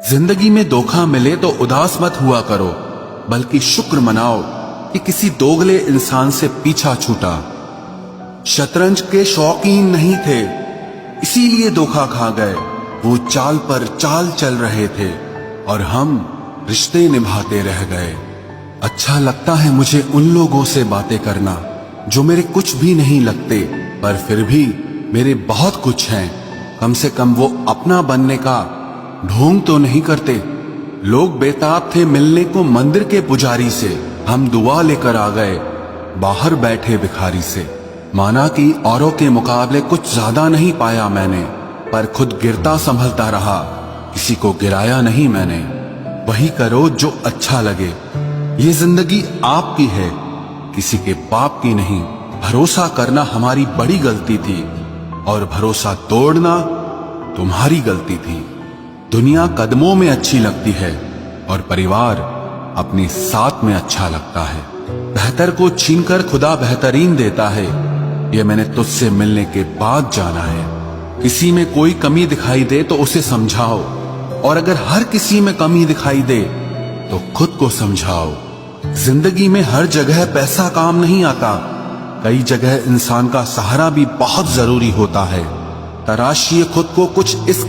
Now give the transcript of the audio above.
जिंदगी में धोखा मिले तो उदास मत हुआ करो, बल्कि शुक्र मनाओ कि किसी दोगले इंसान से पीछा छूटा। शतरंज के शौकीन नहीं थे, इसीलिए धोखा खा गए। वो चाल पर चाल चल रहे थे और हम रिश्ते निभाते रह गए। अच्छा लगता है मुझे उन लोगों से बातें करना जो मेरे कुछ भी नहीं लगते, पर फिर भी मेरे बहुत कुछ हैं। कम से कम वो अपना बनने का ढोंग तो नहीं करते। लोग बेताब थे मिलने को मंदिर के पुजारी से, हम दुआ लेकर आ गए बाहर बैठे भिखारी से। माना कि औरों के मुकाबले कुछ ज्यादा नहीं पाया मैंने, पर खुद गिरता संभलता रहा, किसी को गिराया नहीं मैंने। वही करो जो अच्छा लगे, ये जिंदगी आपकी है, किसी के बाप की नहीं। भरोसा करना हमारी बड़ी गलती थी और भरोसा तोड़ना तुम्हारी गलती थी। दुनिया कदमों में अच्छी लगती है और परिवार अपने साथ में अच्छा लगता है। बेहतर को छीनकर खुदा बेहतरीन देता है, ये मैंने तुझसे मिलने के बाद जाना है। किसी में कोई कमी दिखाई दे तो उसे समझाओ, और अगर हर किसी में कमी दिखाई दे तो खुद को समझाओ। जिंदगी में हर जगह पैसा काम नहीं आता, कई जगह इंसान का सहारा भी बहुत जरूरी होता है। तराशिए खुद को कुछ इस